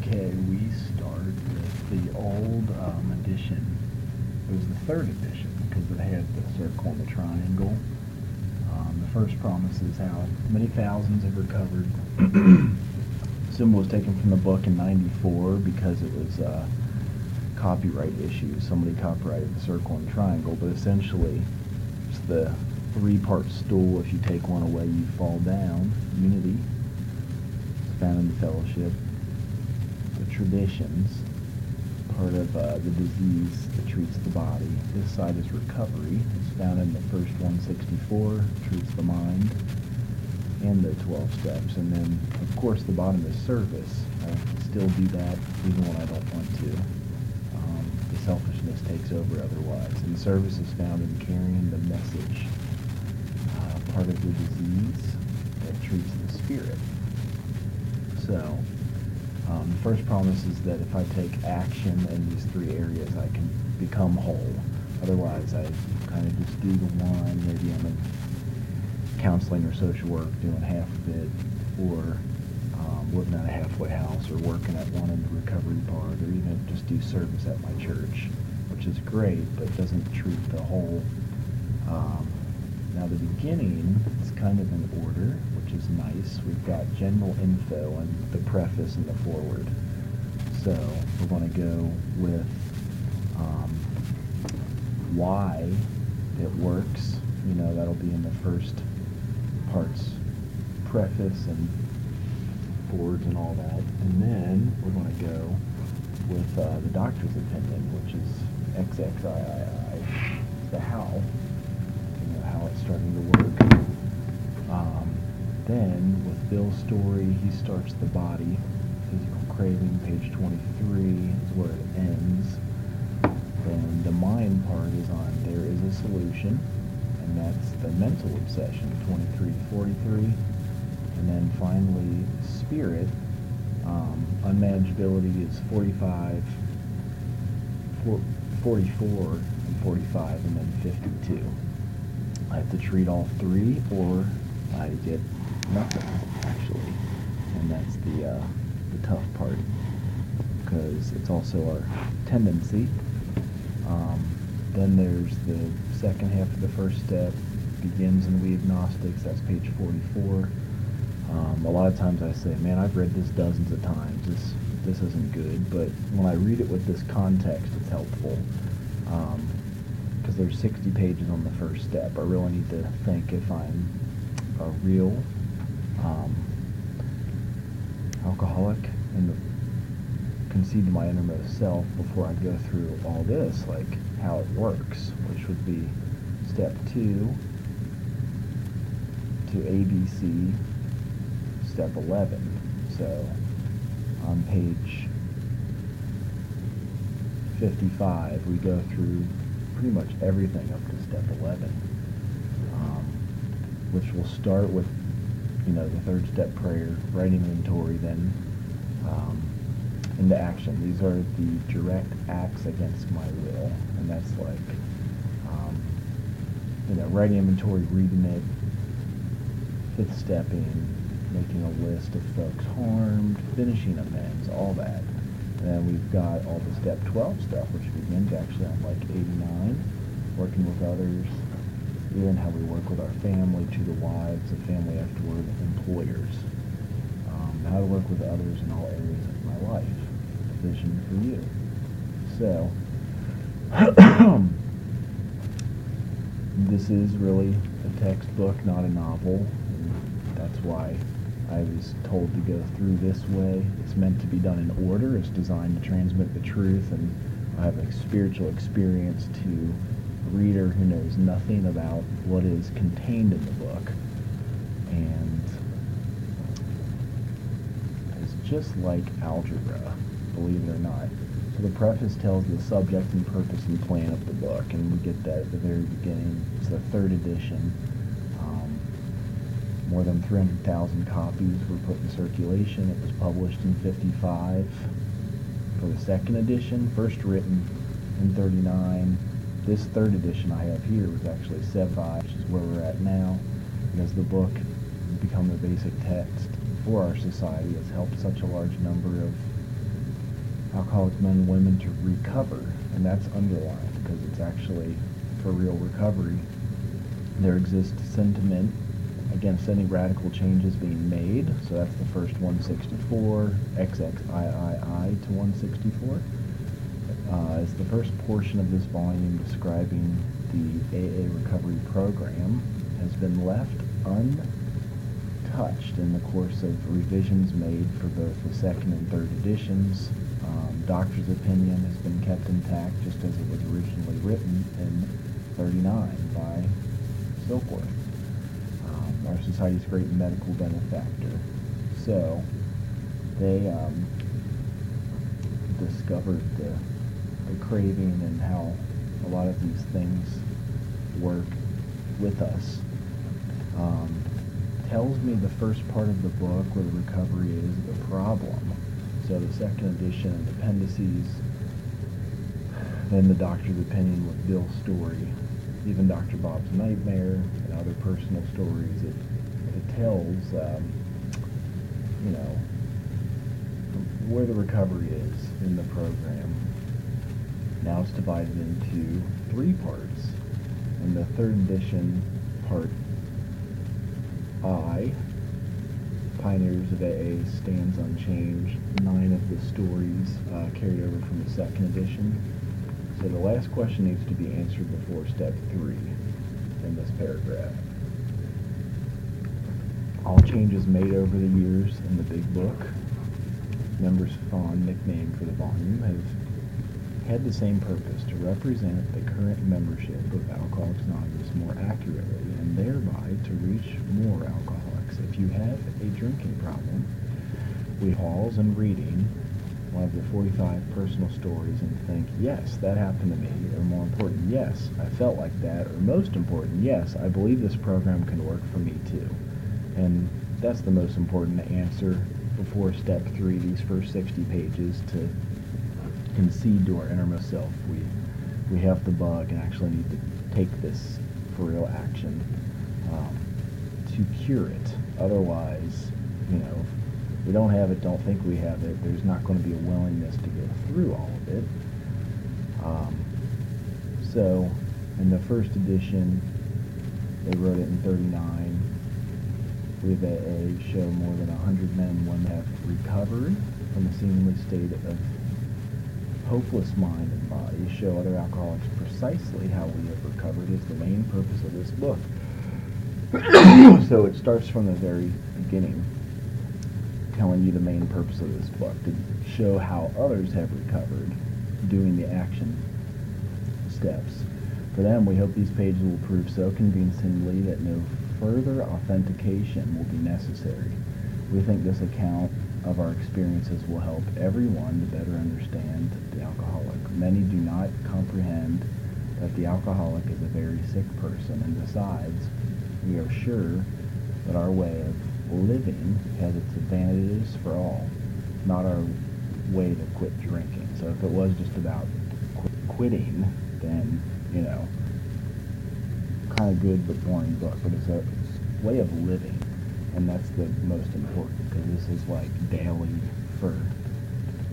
Okay, we start with the old edition. It was the third edition because it had the circle and the triangle. The first promise is how many thousands have recovered. Symbol was taken from the book in '94 because it was copyright issues. Somebody copyrighted the circle and triangle, but essentially it's the three-part stool. If you take one away, you fall down. Unity. It's found in the fellowship. The traditions, part of the disease that treats the body. This side is recovery. It's found in the first 164, treats the mind, and the 12 steps. And then, of course, the bottom is service. I still do that even when I don't want to. The selfishness takes over otherwise. And service is found in carrying the message, part of the disease that treats the spirit. So, the first promise is that if I take action in these three areas, I can become whole. Otherwise, I kind of just do the one. Maybe I'm in counseling or social work doing half of it, or living at a halfway house, or working at one in the recovery part, or even just do service at my church, which is great, but doesn't treat the whole. Now the beginning is kind of in order, which is nice. We've got general info and the preface and the foreword. So we're going to go with why it works. You know, that'll be in the first parts, preface and forwards and all that. And then we're going to go with the doctor's opinion, which is XXIII, the how. How it's starting to work. Then, with Bill's story, he starts the body. Physical craving, page 23 is where it ends. Then the mind part is on there is a solution, and that's the mental obsession, 23 to 43. And then finally, spirit, unmanageability is 45, 44, and 45, and then 52. I have to treat all three, or I get nothing, actually. And that's the tough part, because it's also our tendency. Then there's the second half of the first step, begins in We Agnostics, that's page 44. A lot of times I say, man, I've read this dozens of times, this isn't good, but when I read it with this context, it's helpful. Because there's 60 pages on the first step. I really need to think if I'm a real alcoholic and concede to my innermost self before I go through all this, like how it works, which would be step 2 to ABC, step 11. So on page 55, we go through pretty much everything up to step 11, which will start with, the third step prayer, writing inventory, then into action. These are the direct acts against my will, and that's like, writing inventory, reading it, fifth stepping, making a list of folks harmed, finishing amends, all that. And then we've got all the step 12 stuff, which begins actually on like 89, working with others, even how we work with our family, to the wives, the family afterward, employers, how to work with others in all areas of my life, a vision for you. So, this is really a textbook, not a novel, and that's why I was told to go through this way. It's meant to be done in order. It's designed to transmit the truth, and I have a spiritual experience to a reader who knows nothing about what is contained in the book. And it's just like algebra, believe it or not. So the preface tells the subject and purpose and plan of the book, and we get that at the very beginning. It's the third edition. More than 300,000 copies were put in circulation. It was published in 55 for the second edition, first written in 39. This third edition I have here was actually 75, which is where we're at now, because the book has become the basic text for our society. It's helped such a large number of alcoholic men and women to recover, and that's underlined because it's actually for real recovery. There exists sentiment against any radical changes being made, so that's the first 164, XXIII to 164. It's the first portion of this volume describing the AA recovery program has been left untouched in the course of revisions made for both the second and third editions. Doctor's opinion has been kept intact just as it was originally written in 39 by Silkworth, our society's great medical benefactor. So they discovered the craving and how a lot of these things work with us. Tells me the first part of the book where the recovery is the problem. So the second edition and appendices, then the doctor's opinion with Bill's story, even Dr. Bob's nightmare and other personal stories. It tells, where the recovery is in the program. Now it's divided into 3 parts. In the third edition, part I, Pioneers of AA, stands unchanged. 9 of the stories carried over from the second edition. So the last question needs to be answered before step 3 in this paragraph. All changes made over the years in the big book, members' fond nickname for the volume, have had the same purpose: to represent the current membership of Alcoholics Anonymous more accurately and thereby to reach more alcoholics. If you have a drinking problem, we pause in reading one of the 45 personal stories and think, yes, that happened to me, or more important, yes, I felt like that, or most important, yes, I believe this program can work for me too. And that's the most important answer before step 3, these first 60 pages, to concede to our innermost self. We have the bug and actually need to take this for real action to cure it. Otherwise, if we don't have it, don't think we have it, there's not going to be a willingness to go through all of it. So in the first edition, they wrote it in 39. We have AA show more than 100 men and women have recovered from a seemingly state of hopeless mind and body. Show other alcoholics precisely how we have recovered is the main purpose of this book. So it starts from the very beginning, telling you the main purpose of this book, to show how others have recovered, doing the action steps. For them, we hope these pages will prove so convincingly that no further authentication will be necessary. We think this account of our experiences will help everyone to better understand the alcoholic. Many do not comprehend that the alcoholic is a very sick person, and besides, we are sure that our way of living has its advantages for all, not our way to quit drinking. So if it was just about quitting, then, kind of good but boring book, but it's a way of living, and that's the most important, because this is like daily for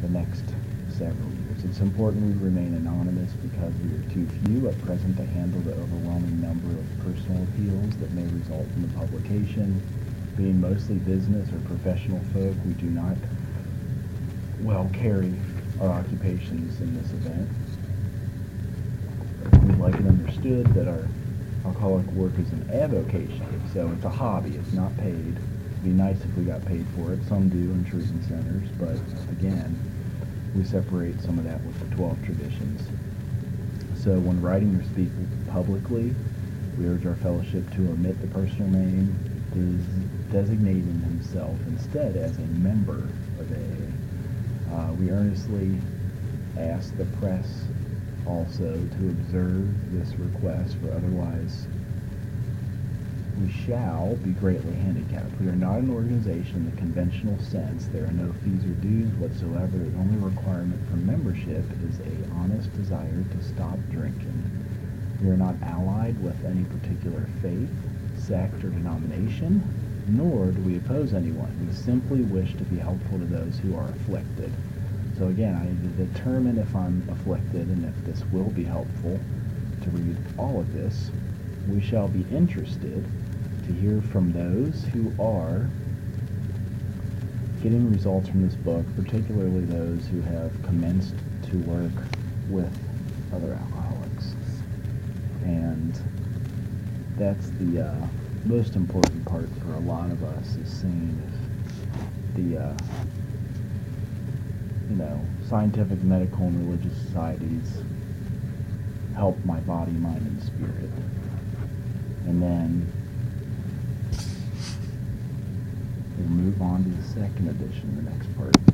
the next several years. It's important we remain anonymous because we are too few at present to handle the overwhelming number of personal appeals that may result from the publication. Being mostly business or professional folk, we do not carry our occupations in this event. We'd like it understood that our alcoholic work is an avocation, so it's a hobby, it's not paid. It'd be nice if we got paid for it. Some do in treatment centers, but again, we separate some of that with the 12 traditions. So when writing or speaking publicly, we urge our fellowship to omit the personal name, designating himself instead as a member of AA. We earnestly ask the press also to observe this request, for otherwise we shall be greatly handicapped. We are not an organization in the conventional sense. There are no fees or dues whatsoever. The only requirement for membership is an honest desire to stop drinking. We are not allied with any particular faith, sect, or denomination, nor do we oppose anyone. We simply wish to be helpful to those who are afflicted. So again, I need to determine if I'm afflicted and if this will be helpful to read all of this. We shall be interested to hear from those who are getting results from this book, particularly those who have commenced to work with other alcoholics. And that's the most important part for a lot of us, is seeing if the scientific, medical, and religious societies help my body, mind, and spirit. And then we'll move on to the second edition, the next part.